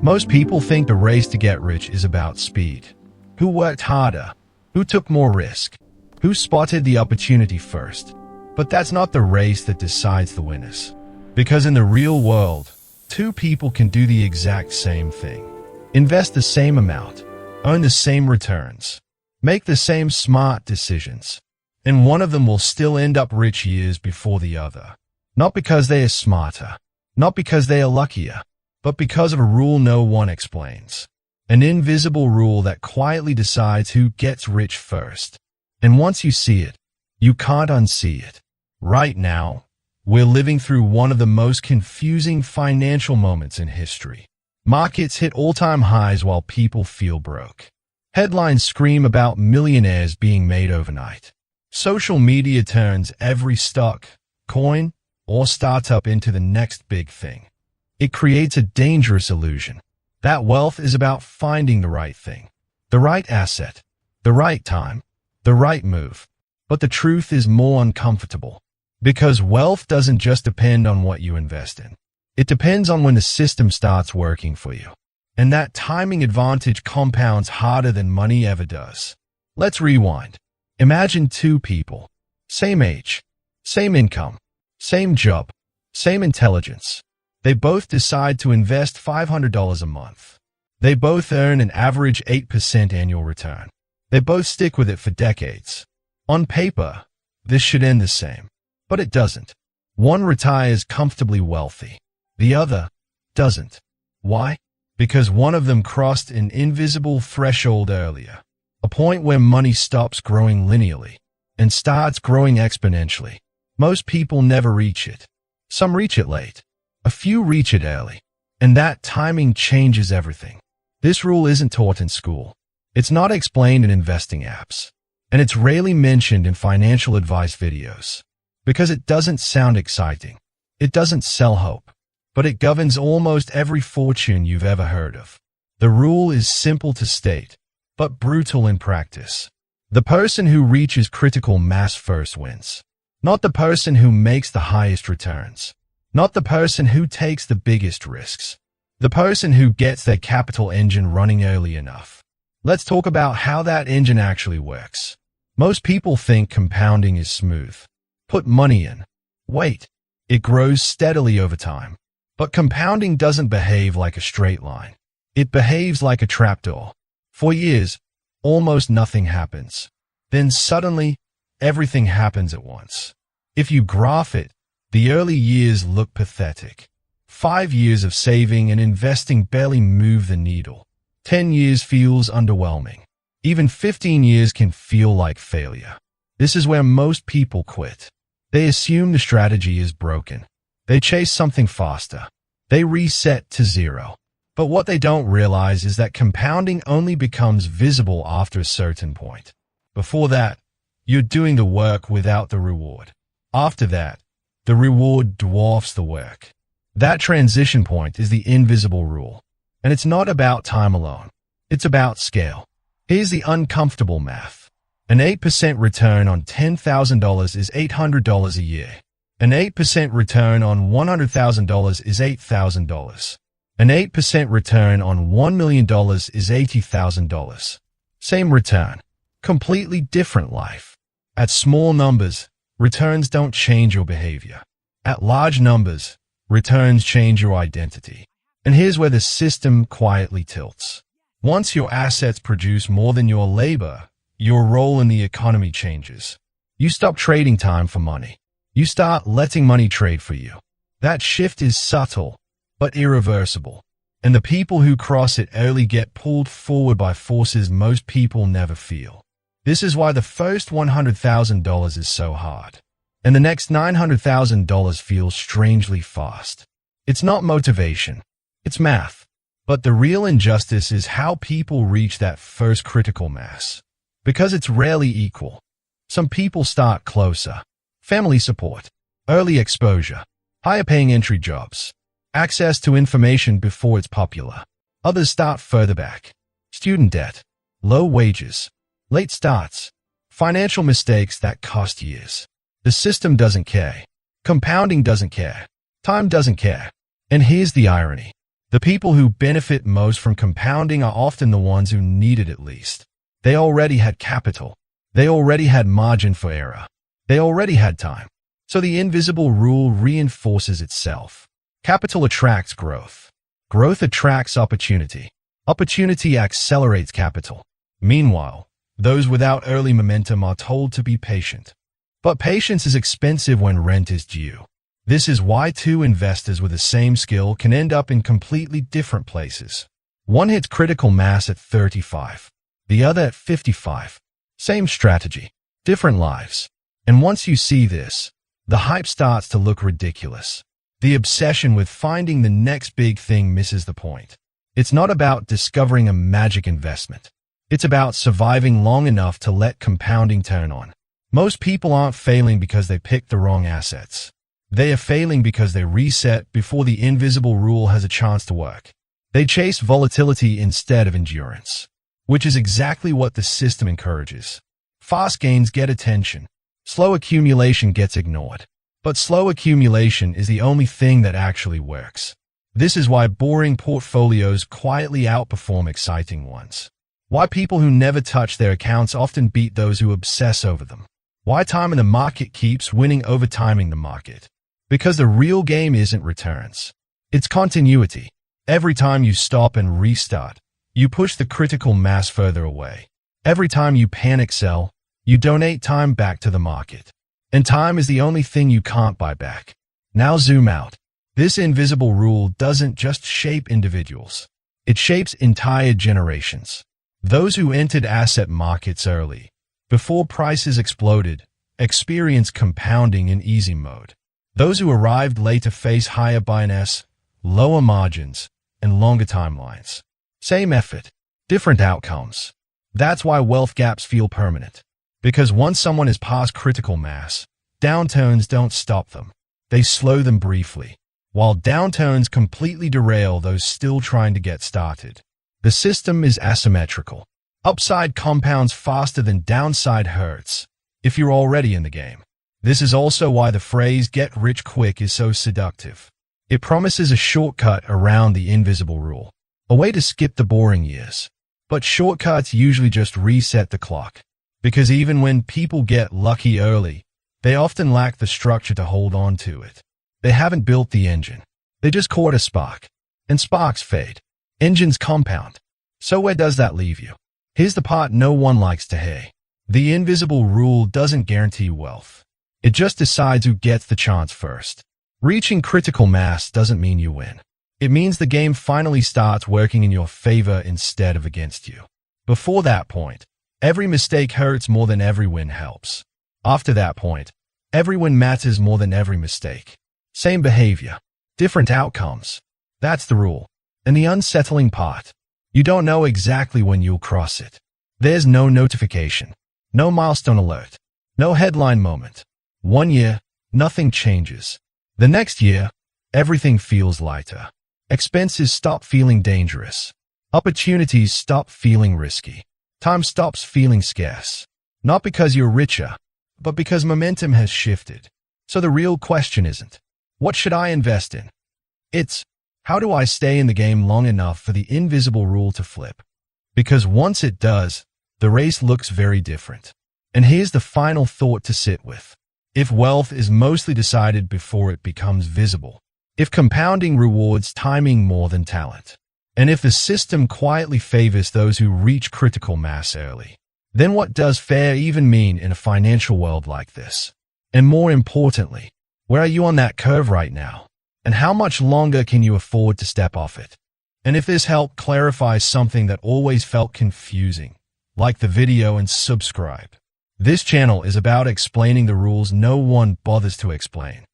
Most people think the race to get rich is about speed. Who worked harder? Who took more risk? Who spotted the opportunity first? But that's not the race that decides the winners. Because in the real world, two people can do the exact same thing. Invest the same amount, earn the same returns, make the same smart decisions, and one of them will still end up rich years before the other. Not because they are smarter, not because they are luckier, but because of a rule no one explains. An invisible rule that quietly decides who gets rich first. And once you see it, you can't unsee it. Right now, we're living through one of the most confusing financial moments in history. Markets hit all-time highs while people feel broke. Headlines scream about millionaires being made overnight. Social media turns every stock, coin, or startup into the next big thing. It creates a dangerous illusion that wealth is about finding the right thing, the right asset, the right time, the right move. But the truth is more uncomfortable. Because wealth doesn't just depend on what you invest in. It depends on when the system starts working for you. And that timing advantage compounds harder than money ever does. Let's rewind. Imagine two people. Same age, same income, same job, same intelligence. They both decide to invest $500 a month. They both earn an average 8% annual return. They both stick with it for decades. On paper, this should end the same. But it doesn't. One retires comfortably wealthy. The other doesn't. Why? Because one of them crossed an invisible threshold earlier. A point where money stops growing linearly and starts growing exponentially. Most people never reach it. Some reach it late. A few reach it early. And that timing changes everything. This rule isn't taught in school. It's not explained in investing apps. And it's rarely mentioned in financial advice videos. Because it doesn't sound exciting. It doesn't sell hope. But it governs almost every fortune you've ever heard of. The rule is simple to state, but brutal in practice. The person who reaches critical mass first wins. Not the person who makes the highest returns. Not the person who takes the biggest risks. The person who gets their capital engine running early enough. Let's talk about how that engine actually works. Most people think compounding is smooth. Put money in. Wait. It grows steadily over time. But compounding doesn't behave like a straight line. It behaves like a trapdoor. For years, almost nothing happens. Then suddenly, everything happens at once. If you graph it, the early years look pathetic. 5 years of saving and investing barely move the needle. 10 years feels underwhelming. Even 15 years can feel like failure. This is where most people quit. They assume the strategy is broken. They chase something faster. They reset to zero. But what they don't realize is that compounding only becomes visible after a certain point. Before that, you're doing the work without the reward. After that, the reward dwarfs the work. That transition point is the invisible rule. And it's not about time alone. It's about scale. Here's the uncomfortable math. An 8% return on $10,000 is $800 a year. An 8% return on $100,000 is $8,000. An 8% return on $1 million is $80,000. Same return. Completely different life. At small numbers, returns don't change your behavior. At large numbers, returns change your identity. And here's where the system quietly tilts. Once your assets produce more than your labor, your role in the economy changes. You stop trading time for money. You start letting money trade for you. That shift is subtle, but irreversible. And the people who cross it early get pulled forward by forces most people never feel. This is why the first $100,000 is so hard. And the next $900,000 feels strangely fast. It's not motivation. It's math. But the real injustice is how people reach that first critical mass. Because it's rarely equal. Some people start closer. Family support, early exposure, higher paying entry jobs, access to information before it's popular. Others start further back. Student debt, low wages, late starts, financial mistakes that cost years. The system doesn't care. Compounding doesn't care. Time doesn't care. And here's the irony. The people who benefit most from compounding are often the ones who need it at least. They already had capital. They already had margin for error. They already had time. So the invisible rule reinforces itself. Capital attracts growth. Growth attracts opportunity. Opportunity accelerates capital. Meanwhile, those without early momentum are told to be patient. But patience is expensive when rent is due. This is why two investors with the same skill can end up in completely different places. One hits critical mass at 35, the other at 55. Same strategy, different lives. And once you see this, the hype starts to look ridiculous. The obsession with finding the next big thing misses the point. It's not about discovering a magic investment. It's about surviving long enough to let compounding turn on. Most people aren't failing because they picked the wrong assets. They are failing because they reset before the invisible rule has a chance to work. They chase volatility instead of endurance, which is exactly what the system encourages. Fast gains get attention. Slow accumulation gets ignored. But slow accumulation is the only thing that actually works. This is why boring portfolios quietly outperform exciting ones. Why people who never touch their accounts often beat those who obsess over them. Why time in the market keeps winning over timing the market. Because the real game isn't returns. It's continuity. Every time you stop and restart, you push the critical mass further away. Every time you panic sell, you donate time back to the market. And time is the only thing you can't buy back. Now zoom out. This invisible rule doesn't just shape individuals. It shapes entire generations. Those who entered asset markets early, before prices exploded, experienced compounding in easy mode. Those who arrived later face higher buy-ins, lower margins, and longer timelines. Same effort, different outcomes. That's why wealth gaps feel permanent. Because once someone is past critical mass, downturns don't stop them. They slow them briefly, while downturns completely derail those still trying to get started. The system is asymmetrical. Upside compounds faster than downside hurts if you're already in the game. This is also why the phrase "get rich quick" is so seductive. It promises a shortcut around the invisible rule, a way to skip the boring years. But shortcuts usually just reset the clock. Because even when people get lucky early, they often lack the structure to hold on to it. They haven't built the engine. They just caught a spark. And sparks fade. Engines compound. So where does that leave you? Here's the part no one likes to hear. The invisible rule doesn't guarantee wealth. It just decides who gets the chance first. Reaching critical mass doesn't mean you win. It means the game finally starts working in your favor instead of against you. Before that point, every mistake hurts more than every win helps. After that point, every win matters more than every mistake. Same behavior, different outcomes. That's the rule. And the unsettling part, you don't know exactly when you'll cross it. There's no notification, no milestone alert, no headline moment. 1 year, nothing changes. The next year, everything feels lighter. Expenses stop feeling dangerous. Opportunities stop feeling risky. Time stops feeling scarce. Not because you're richer, but because momentum has shifted. So the real question isn't, what should I invest in? It's, how do I stay in the game long enough for the invisible rule to flip? Because once it does, the race looks very different. And here's the final thought to sit with. If wealth is mostly decided before it becomes visible, if compounding rewards timing more than talent, and if the system quietly favors those who reach critical mass early, then what does fair even mean in a financial world like this? And more importantly, where are you on that curve right now? And how much longer can you afford to step off it? And if this helped clarify something that always felt confusing, like the video and subscribe. This channel is about explaining the rules no one bothers to explain.